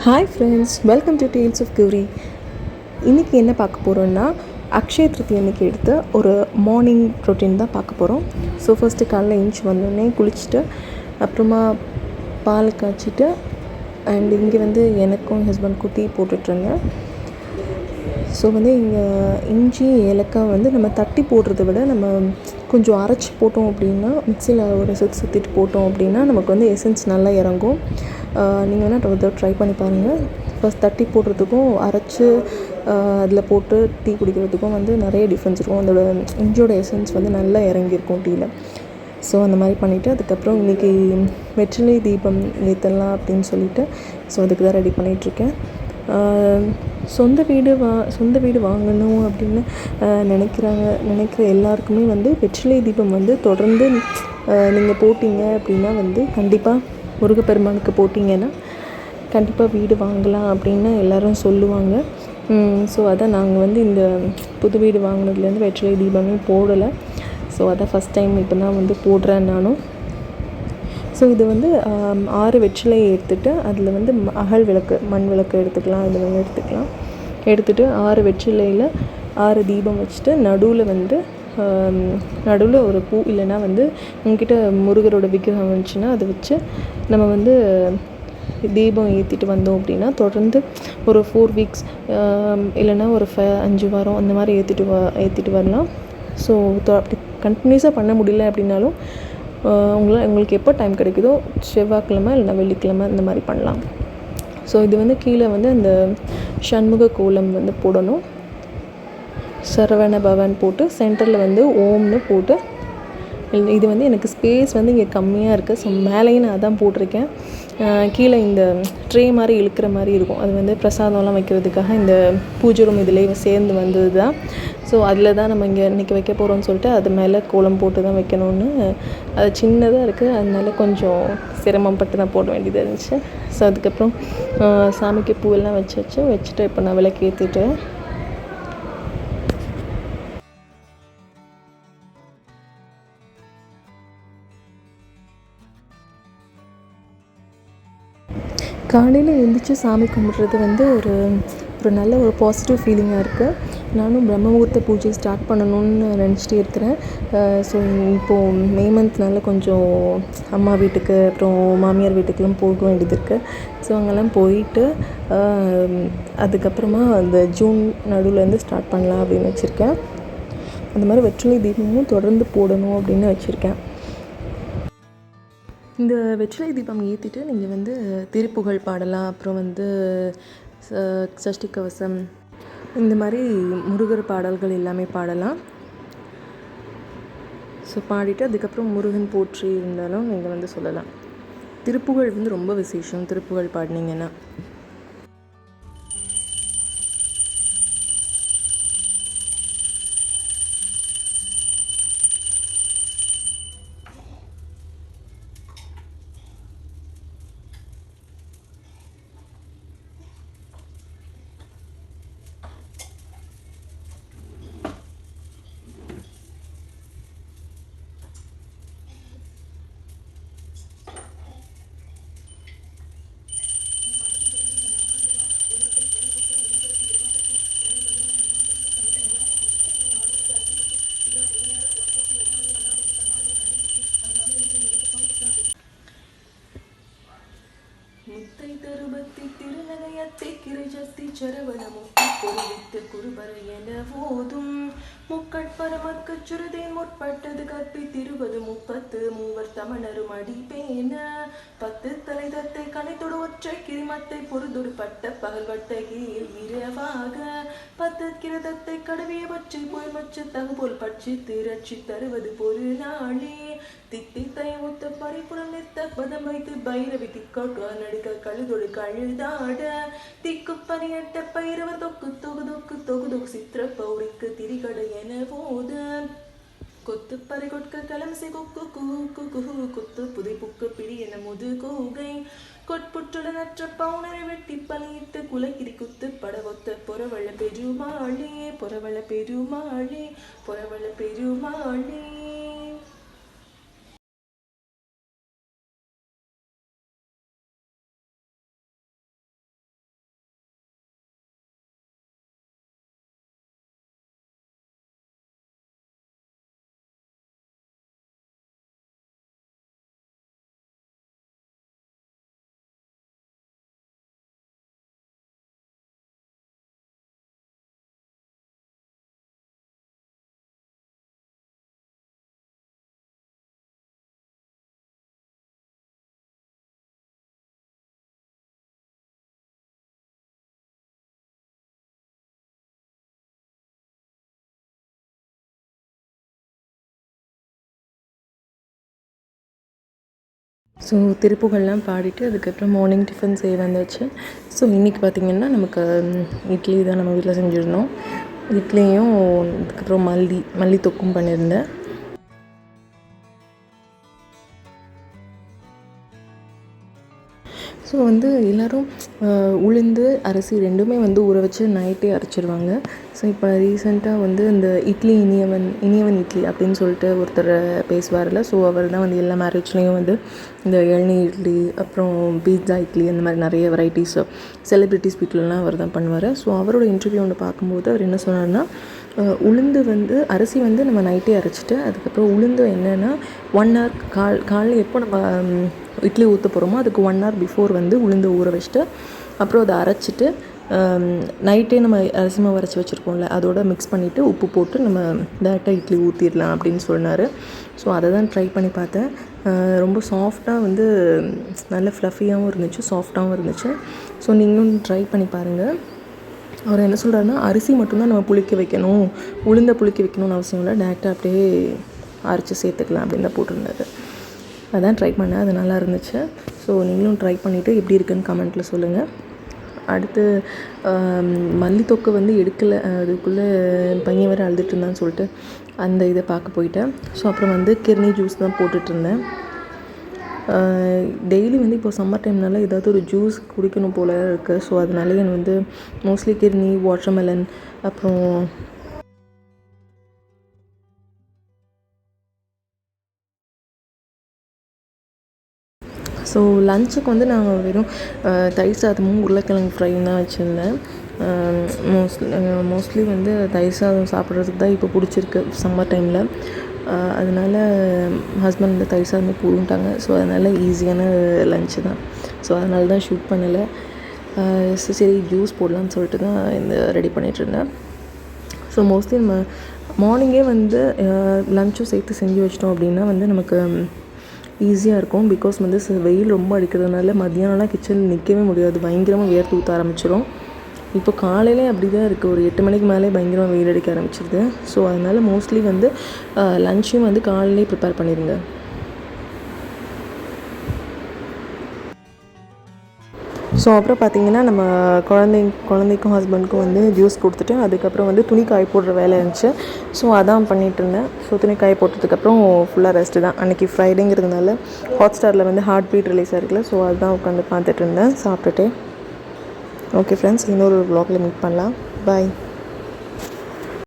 Hi friends, welcome to tales of Gowri. இன்றைக்கி என்ன பார்க்க போகிறோன்னா, அக்ஷய திருத்தி அன்றைக்கி எடுத்த ஒரு மார்னிங் ரொட்டீன் தான் பார்க்க போகிறோம். ஸோ ஃபஸ்ட்டு காலைல எழுந்துச்சி வந்தோடனே குளிச்சுட்டு அப்புறமா பால் காய்ச்சிட்டு அண்ட் இங்கே எனக்கும் ஹஸ்பண்ட்க்கும் டீ போட்டுட்ருந்தேன். ஸோ இங்கே இஞ்சி ஏலக்காய் நம்ம தட்டி போடுறத விட நம்ம கொஞ்சம் அரைச்சி போட்டோம் அப்படின்னா, மிக்சியில் ஒரு சுற்றிட்டு போட்டோம் அப்படின்னா நமக்கு எசன்ஸ் நல்லா இறங்கும். நீங்கள் வேணால் ஒரு தடவை ட்ரை பண்ணி பாருங்கள். ஃபஸ்ட் தட்டி போடுறதுக்கும் அரைச்சி அதில் போட்டு டீ குடிக்கிறதுக்கும் நிறைய டிஃப்ரென்ஸ் இருக்கும். அதோட இஞ்சியோட எசன்ஸ் நல்லா இறங்கியிருக்கும் டீயில். ஸோ அந்த மாதிரி பண்ணிவிட்டு அதுக்கப்புறம் இன்றைக்கி வெற்றிலை தீபம் ஏற்றலாம் அப்படின்னு சொல்லிவிட்டு ஸோ அதுக்கு தான் ரெடி பண்ணிகிட்ருக்கேன். சொந்த வீடு வாங்கணும் அப்படின்னு நினைக்கிற எல்லாருக்குமே வெற்றிலை தீபம் தொடர்ந்து நீங்கள் போட்டிங்க அப்படின்னா கண்டிப்பாக முருகப்பெருமானுக்கு போட்டிங்கன்னா கண்டிப்பாக வீடு வாங்கலாம் அப்படின்னு எல்லோரும் சொல்லுவாங்க. ஸோ அதான் நாங்கள் இந்த புது வீடு வாங்கினதுலேருந்து வெற்றிலை தீபமே போடலை. ஸோ அதான் ஃபஸ்ட் டைம் இப்போ தான் போடுறேன் நானும். ஸோ இது 6 வெற்றிலையை எடுத்துகிட்டு அதில் அகல் விளக்கு, மண் விளக்கு எடுத்துக்கலாம். இது எடுத்துக்கலாம். எடுத்துகிட்டு 6 வெற்றிலையில் 6 தீபம் வச்சுட்டு நடுவில் ஒரு பூ இல்லைன்னா உங்ககிட்ட முருகரோட விக்கிரகம் வந்துச்சுன்னா அதை வச்சு நம்ம தீபம் ஏற்றிட்டு வந்தோம் அப்படின்னா தொடர்ந்து ஒரு 4 வீக்ஸ் இல்லைன்னா ஒரு 5 வாரம் அந்த மாதிரி ஏற்றிட்டு வரலாம். ஸோ அப்படி கண்டினியூஸாக பண்ண முடியல அப்படின்னாலும் உங்களுக்கு எப்போ டைம் கிடைக்குதோ செவ்வாய்க்கிழமை இல்லைனா வெள்ளிக்கிழமை இந்த மாதிரி பண்ணலாம். ஸோ இது கீழே அந்த சண்முக கோலம் போடணும். சரவண பவன் போட்டு சென்டரில் ஓம்னு போட்டு, இது எனக்கு ஸ்பேஸ் இங்கே கம்மியாக இருக்குது. ஸோ மேலேயும் நான் அதான் போட்டிருக்கேன். கீழே இந்த ட்ரே மாதிரி இழுக்கிற மாதிரி இருக்கும். அது பிரசாதம்லாம் வைக்கிறதுக்காக இந்த பூஜை ரூம் இதிலே சேர்ந்து வந்தது தான். ஸோ அதில் தான் நம்ம இன்றைக்கி வைக்க போகிறோம்னு சொல்லிட்டு அது மேலே கோலம் போட்டு தான் வைக்கணும்னு. அது சின்னதாக இருக்குது, அதனால கொஞ்சம் சிரமப்பட்டு தான் போட வேண்டியதாக இருந்துச்சு. ஸோ அதுக்கப்புறம் சாமிக்கு பூவெல்லாம் வச்சுட்டு இப்போ நான் விளக்கு ஏற்றிட்டேன். காலையில் எழுந்திரிச்சு சாமி கும்பிட்றது ஒரு நல்ல ஒரு பாசிட்டிவ் ஃபீலிங்காக இருக்குது. நானும் பிரம்ம முகூர்த்த பூஜை ஸ்டார்ட் பண்ணணும்னு நினச்சிட்டே இருக்கிறேன். ஸோ இப்போது மே மந்த்னால கொஞ்சம் அம்மா வீட்டுக்கு அப்புறம் மாமியார் வீட்டுக்கெலாம் போக வேண்டியது இருக்குது. ஸோ அங்கெல்லாம் போயிட்டு அதுக்கப்புறமா அந்த ஜூன் நடுவுலேருந்து ஸ்டார்ட் பண்ணலாம் அப்படின்னு வச்சுருக்கேன். அந்த மாதிரி வெற்றிலை தீபமும் தொடர்ந்து போடணும் அப்படின்னு வச்சுருக்கேன். இந்த வெற்றிலை தீபம் ஏற்றிட்டு நீங்கள் திருப்புகழ் பாடலாம். அப்புறம் சஷ்டி கவசம் இந்த மாதிரி முருகர் பாடல்கள் எல்லாமே பாடலாம். ஸோ பாடிட்டு அதுக்கப்புறம் முருகன் போற்றி இருந்தாலும் நீங்கள் சொல்லலாம். திருப்புகழ் ரொம்ப விசேஷம். திருப்புகழ் பாடினீங்கன்னா முத்தை தருபத்தி திருநகையத்தை கிரைஜத்தி சரவண முத்தி பொருவித்து குருபர என போதும் முக்கட்பரமக்கு சுருதை முற்பட்டது கற்பித்திருவது 30 மூவர் தமணரும் அடிப்பேன 10 தலை தத்தை கனைத்தொடு ஒற்றை கிரிமத்தை பொருதொடு பட்ட பகல்வட்ட கீழ் இரவாக 10 கிரதத்தை கடவிய பச்சை போய் மச்ச தகுபோல் பட்சி திரட்சி தருவது பொரு நாளே தித்தித்தை ஒத்த பரிபுறம் நிறுத்த பதம் வைத்து பைரவி திக்கோட்டு நடுக்க கழுதொடு கழுதாட திக்கு பனியட்ட பைரவர் தொக்கு தொகு தொக்கு தொகு தொகு சித்திர பௌரிக்கு திரிகடை என போத கொத்து பறை கொட்க கலம்சை கொக்கு குகு குகு குத்து புதை புக்கு பிடி என முது கூகை கொட்புற்றுடனற்ற பவுனரை வெட்டி பலியிட்டு குலக்கிரி குத்து படவொத்த பொறவள பெருமாளே பொறவள பெருமாளே பொறவள பெருமாளே. ஸோ திருப்புகள்லாம் பாடிட்டு அதுக்கப்புறம் மார்னிங் டிஃபன் செய்ய வந்தாச்சு. ஸோ இன்றைக்கி பார்த்திங்கன்னா நமக்கு இட்லி தான் நம்ம வீட்டில் செஞ்சுருந்தோம். இட்லியும் அதுக்கப்புறம் மல்லி தொக்கும் பண்ணியிருந்தேன். ஸோ வந்து எல்லோரும் உளுந்து அரிசி ரெண்டுமே வந்து ஊற வச்சு நைட்டே அரைச்சிடுவாங்க. ஸோ இப்போ ரீசெண்டாக வந்து இந்த இட்லி இனியவன் இட்லி அப்படின்னு சொல்லிட்டு ஒருத்தர் பேசுவார்ல. ஸோ அவர் தான் வந்து எல்லா மேரேஜ்லேயும் வந்து இந்த இளநீர் இட்லி, அப்புறம் பீட்சா இட்லி, அந்த மாதிரி நிறைய வெரைட்டிஸ் செலிப்ரிட்டிஸ் வீட்டிலலாம் அவர் தான் பண்ணுவார். ஸோ அவரோட இன்டர்வியூ ஒன்று பார்க்கும்போது அவர் என்ன சொன்னார்னா, உளுந்து வந்து அரிசி வந்து நம்ம நைட்டே அரைச்சிட்டு அதுக்கப்புறம் உளுந்து என்னென்னா 1 hour காலையில் எப்போ நம்ம இட்லி ஊற்ற போகிறோமோ அதுக்கு 1 hour பிஃபோர் வந்து உளுந்து ஊற வச்சுட்டு அப்புறம் அதை அரைச்சிட்டு நைட்டே நம்ம அரிசி மாவு அரைச்சி வச்சுருக்கோம்ல அதோட மிக்ஸ் பண்ணிவிட்டு உப்பு போட்டு நம்ம டேரெக்டாக இட்லி ஊற்றிடலாம் அப்படின்னு சொன்னார். ஸோ அதை தான் ட்ரை பண்ணி பார்த்தேன். ரொம்ப சாஃப்டாக வந்து நல்ல ஃப்ளஃபியாகவும் இருந்துச்சு, சாஃப்டாகவும் இருந்துச்சு. ஸோ நீங்களும் ட்ரை பண்ணி பாருங்கள். அவர் என்ன சொல்கிறாருன்னா, அரிசி மட்டும்தான் நம்ம புளிக்க வைக்கணும், உளுந்தை புளிக்க வைக்கணும்னு அவசியம் இல்லை, டேரெக்டாக அப்படியே அரைச்சி சேர்த்துக்கலாம் அப்படின்னு தான் போட்டிருந்தாரு. அதான் ட்ரை பண்ணேன், அது நல்லா இருந்துச்சு. ஸோ நீங்களும் ட்ரை பண்ணிவிட்டு எப்படி இருக்குன்னு கமெண்ட்டில் சொல்லுங்கள். அடுத்து மல்லித்தொக்கு வந்து எடுக்கலை, அதுக்குள்ளே பையன் வேறு அழுதுட்டு இருந்தான்னு சொல்லிட்டு அந்த இதை பார்க்க போயிட்டேன். ஸோ அப்புறம் வந்து கிர்னி ஜூஸ் தான் போட்டுட்ருந்தேன். டெய்லி வந்து இப்போ சம்மர் டைம்னால ஏதாவது ஒரு ஜூஸ் குடிக்கணும் போல் இருக்குது. ஸோ அதனால எனக்கு வந்து மோஸ்ட்லி கிர்னி, வாட்டர்மெலன், அப்புறம் ஸோ லஞ்சுக்கு வந்து நாங்கள் வெறும் தயிர் சாதமும் உருளைக்கிழங்கு ஃப்ரையும் தான் வச்சுருந்தேன். மோஸ்ட்லி வந்து தயிர் சாதம் சாப்பிட்றதுக்கு தான் இப்போ பிடிச்சிருக்கு சம்மர் டைமில். அதனால் ஹஸ்பண்ட் வந்து தயிர் சாதமே போடுன்ட்டாங்க. ஸோ அதனால் ஈஸியான லன்ச்சு தான். ஸோ அதனால தான் ஷூட் பண்ணலை. சரி ஜூஸ் போடலான்னு சொல்லிட்டு தான் இந்த ரெடி பண்ணிகிட்ருந்தேன். ஸோ மோஸ்ட்லி நம்ம மார்னிங்கே வந்து லன்ச்சும் சேர்த்து செஞ்சு வச்சிட்டோம் அப்படின்னா வந்து நமக்கு ஈஸியாக இருக்கும். பிகாஸ் வந்து வெயில் ரொம்ப அடிக்கிறதுனால மத்தியானம்லாம் கிச்சனில் நிற்கவே முடியாது, பயங்கரமாக வேர்த்து ஊற்ற ஆரம்பிச்சிடும். இப்போ காலையிலே அப்படி தான் இருக்குது, ஒரு 8 மணிக்கு மேலே பயங்கரமாக வெயில் அடிக்க ஆரம்பிச்சிருது. ஸோ அதனால் மோஸ்ட்லி வந்து லன்ச்சையும் வந்து காலையிலே ப்ரிப்பேர் பண்ணிடுங்க. ஸோ அப்புறம் பார்த்திங்கன்னா நம்ம குழந்தைக்கும் ஹஸ்பண்டுக்கும் வந்து ஜூஸ் கொடுத்துட்டு அதுக்கப்புறம் வந்து துணி காய போடுற வேலை இருந்துச்சு. ஸோ அதான் பண்ணிகிட்டு இருந்தேன். ஸோ துணி காய போட்டதுக்கப்புறம் ஃபுல்லாக ரெஸ்ட்டு தான். அன்றைக்கி ஃப்ரைடேங்கிறதுனால ஹாட்ஸ்டாரில் வந்து ஹார்ட் பீட் ரிலீஸ் ஆகிருக்குல்ல. ஸோ அதுதான் உட்காந்து பார்த்துட்டு இருந்தேன் சாப்பிட்டுட்டு. ஓகே ஃப்ரெண்ட்ஸ், இன்னொரு வ்ளாகில் மீட் பண்ணலாம். பாய்.